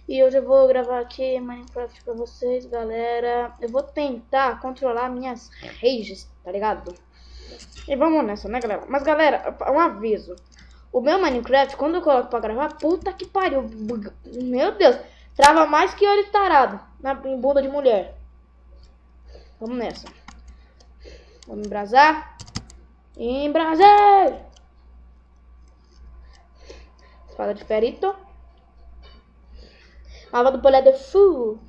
E hoje eu vou gravar aqui Minecraft pra vocês, galera. Eu vou tentar controlar minhas rages, tá ligado? E vamos nessa, né, galera? Mas, galera, um aviso. O meu Minecraft, quando eu coloco pra gravar, puta que pariu. Meu Deus, trava mais que olho tarado em bunda de mulher. Vamos nessa. Vamos embrasar. Embrasar! Espada de ferrito. Lava do polé de fogo.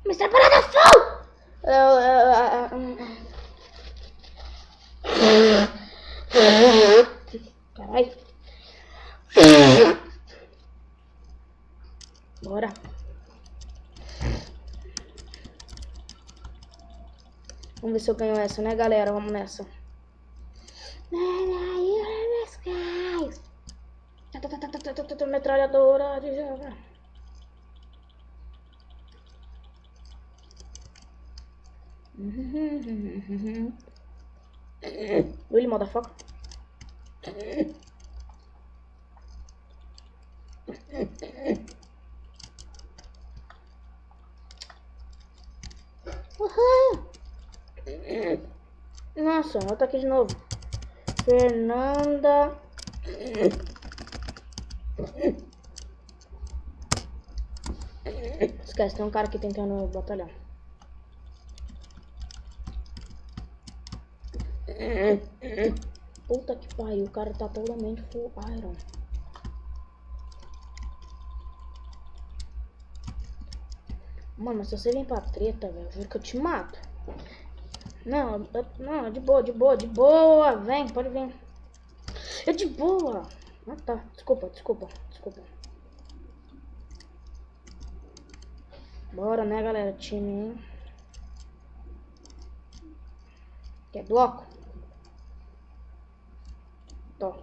Mr. Polé de fogo! Caralho. Bora. Vamos ver se eu ganho essa, né, galera? Vamos nessa. Metralhadora de jogar. Really, motherfucker. Nossa, volta aqui de novo. Fernanda. Esquece, tem um cara aqui tentando batalhar. Puta que pariu, o cara tá totalmente full iron. Mano, mas se você vem pra treta, velho, eu juro que eu te mato. Não, de boa, de boa, de boa. Vem, pode vir. É de boa. Ah, tá. Desculpa. Bora, né, galera? Time. Quer bloco? Tô.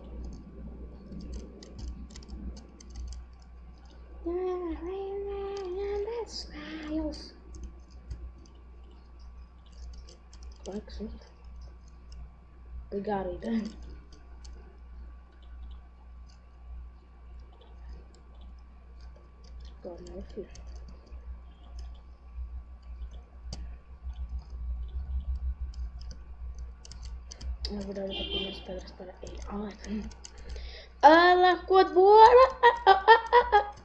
Claro que sim. Obrigado, então. Toma, meu filho. Na verdade, eu vou pôr minhas pedras para ele. Ela ficou boa.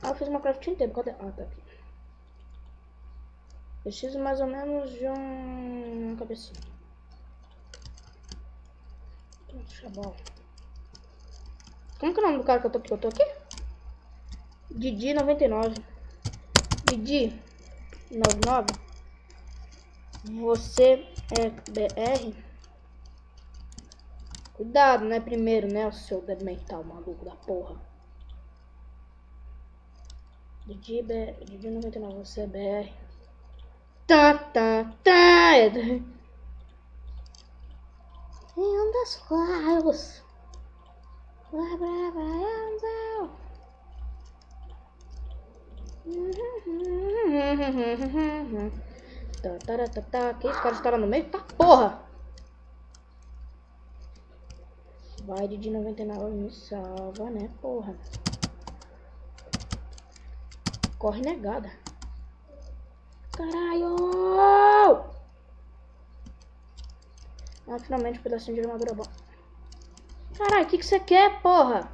Eu fiz uma craft inteira. Cadê? Ah, tá aqui. Preciso mais ou menos de um cabecinho. Chabal. Como que é o nome do cara que eu tô aqui? Didi 99. Didi 99. Você é BR? Cuidado, né? Primeiro, né? O seu dead mental maluco da porra. Didi 99, você é BR. Tá. Um dos claros. Que isso, cara está lá no meio? Tá porra! Vai de 99 me salva, né, porra? Corre negada. Caralho! Ah, finalmente um pedacinho de armadura bom. Caralho, o que você quer, porra?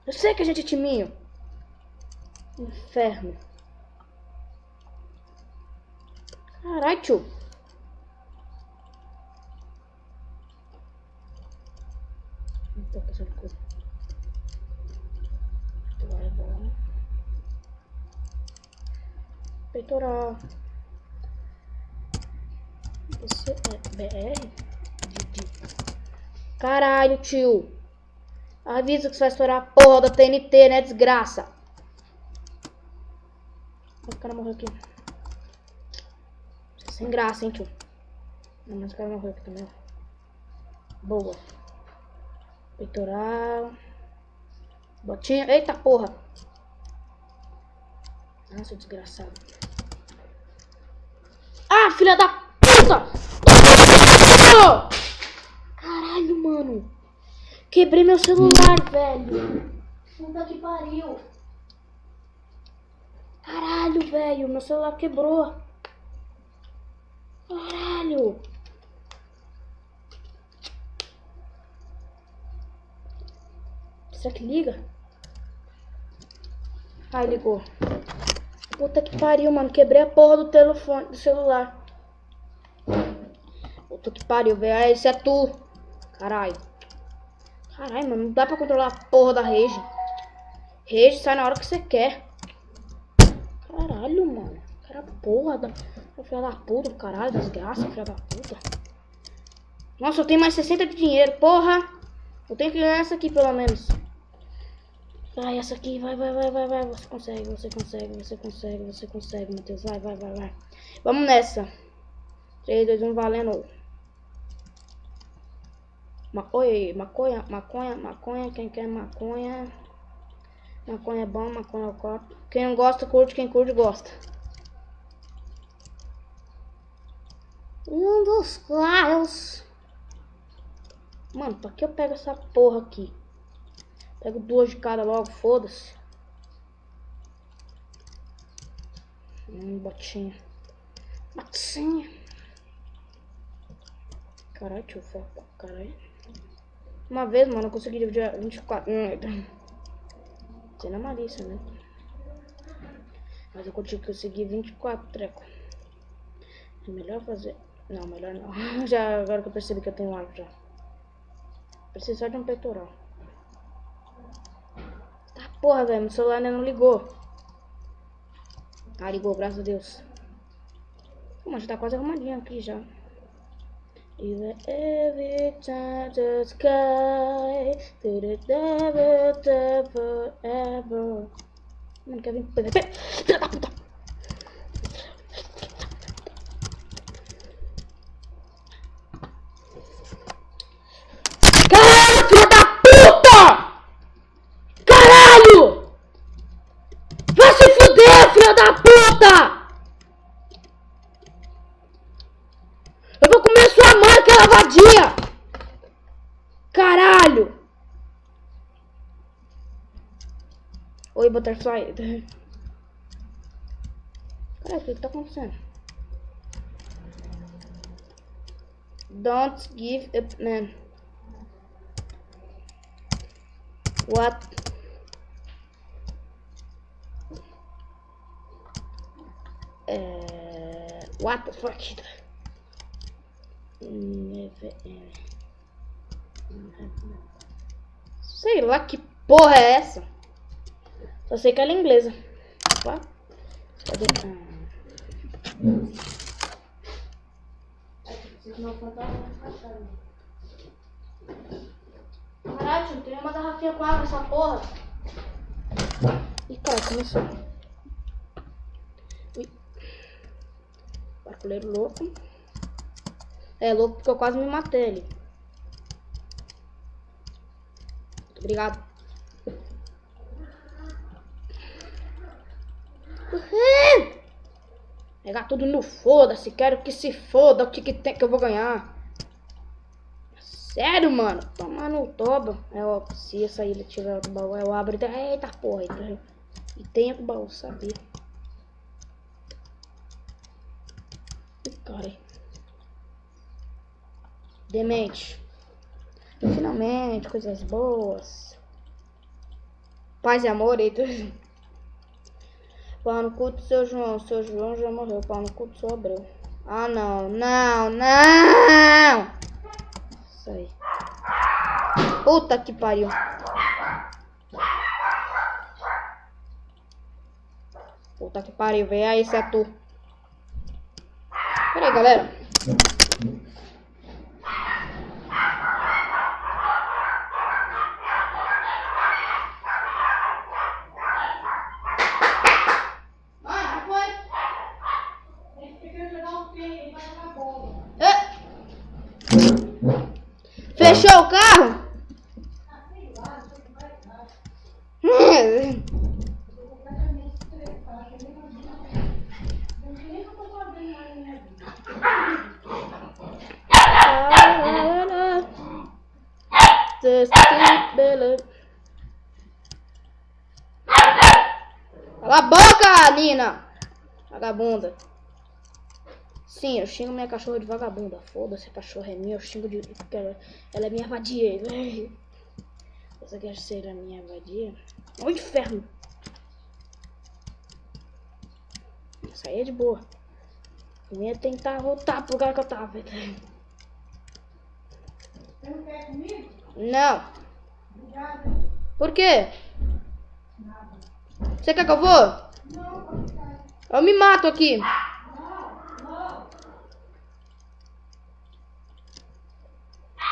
Eu sei que a gente é timinho. Inferno. Caralho, tio. Não tô passando coisa. Agora é bom. Peitoral. Você é BR? Didi. Caralho, tio. Avisa que você vai estourar a porra da TNT, né, desgraça? O cara morreu aqui. Sem graça, hein, tio. Não, mas o cara morreu aqui também. Boa. Peitoral. Botinha. Eita porra. Nossa, desgraçado. Ah, filha da puta! Caralho, mano. Quebrei meu celular, velho. Puta que pariu. Caralho, velho, meu celular quebrou. Caralho. Será que liga? Ai, ligou. Puta que pariu, mano. Quebrei a porra do telefone, do celular. Puta que pariu, velho. Esse é tu. Caralho. Caralho, mano. Não dá pra controlar a porra da rede. Rede sai na hora que você quer. Caralho, mano. Cara, porra da... Filha da puta, caralho. Desgraça, filha da puta. Nossa, eu tenho mais 60 de dinheiro. Porra. Eu tenho que ganhar essa aqui, pelo menos. Vai, essa aqui. Vai. Você consegue, Matheus. Vai. Vamos nessa. 3, 2, 1, valendo. Oi, maconha. Quem quer maconha? Maconha é bom, maconha eu corto. Quem não gosta, curte. Quem curte, gosta. Um dos claros. Mano, pra que eu pego essa porra aqui? Pego 2 de cada logo, foda-se. Botinha. Caralho, deixa eu focar. Caralho. Uma vez, mano, eu consegui dividir 24. Sem na malícia, né? Mas eu consegui 24 treco. É melhor fazer. Não, melhor não. Já, agora que eu percebi que eu tenho arco já. Preciso só de um peitoral. Tá porra, velho. Meu celular ainda não ligou. Ah, ligou, graças a Deus. Pô, mas já tá quase arrumadinho aqui já. Every time the sky to the devil forever. Mano, quer vir PVP? Filha da puta! Caralho, filha da puta! Caralho! Vai se fuder, filha da puta! Eu vou comer sua mãe, que é vadia! Caralho! Oi, Butterfly. Caralho, o que tá acontecendo? Don't give up, man. What? What the fuck? Sei lá que porra é essa. Só sei que ela é inglesa. Opa. Cadê? Caralho, tem uma garrafinha com água nessa porra. Ih, cara, começou. Barcoleiro louco. É louco porque eu quase me matei ali. Muito obrigado. Pegar tudo no foda-se. Quero que se foda o que tem que eu vou ganhar. Sério, mano? Tomar no toba. É, ó, se essa ilha tiver o baú, eu abro e... Eita porra. E tem o baú, sabia? Cara. Demente. Finalmente, coisas boas. Paz e amor, eita. Pau no cu do seu João. Seu João já morreu. Pau no cu do seu Abreu. Ah, não. Isso aí. Puta que pariu. Puta que pariu, velho. Aí, esse é tu. Pera aí, galera. Fechou o carro? Cala a boca! Nina! Vagabunda. Sim, eu xingo minha cachorra de vagabunda. Foda-se, a cachorra é minha, eu xingo de... Ela é minha vadia. Você quer ser a minha vadia? O inferno! Isso aí é de boa. Eu ia tentar voltar pro lugar que eu tava. Você não quer comigo? Não. Obrigada. Por quê? Nada. Você quer que eu vou? Não, pode ficar. Eu me mato aqui. Não.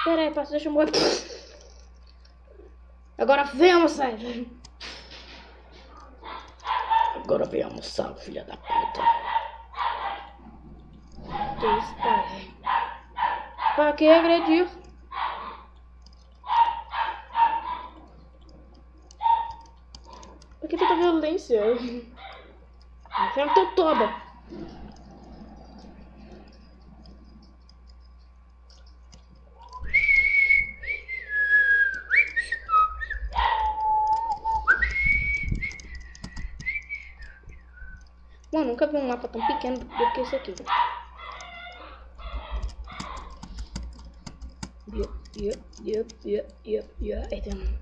Pera aí, parça, deixa eu morrer. Agora vem almoçar. Agora vem almoçar, filha da puta. Que isso, pai? Pra que agredir? Por que tanta violência? Inferno teu toba. Mano, nunca vi um mapa tão pequeno do que esse aqui. Aí tem um...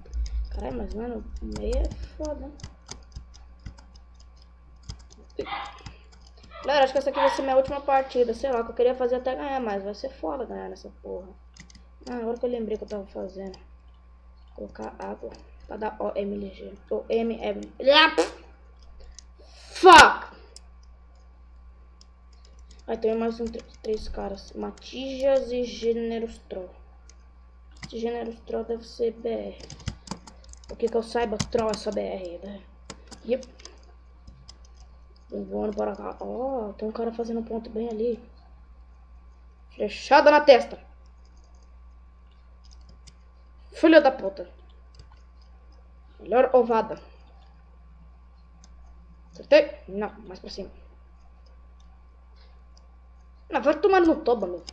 Caralho, mas mano, meio é foda. Galera, acho que essa aqui vai ser minha última partida. Sei lá, que eu queria fazer até ganhar mais. Vai ser foda ganhar nessa porra. Ah, agora que eu lembrei que eu tava fazendo. Colocar água pra dar OMG. Ou MM. Fuck! Aí tem mais três caras. Matijas e Gêneros Troll. Esse Gêneros Troll deve ser BR. O que eu saiba, Troll é só BR, né? Yep. Voando para cá. Ó, tem um cara fazendo um ponto bem ali. Flechada na testa. Filha da puta. Melhor ovada. Acertei? Não, mais pra cima. Não, vai tomar no toba, meu.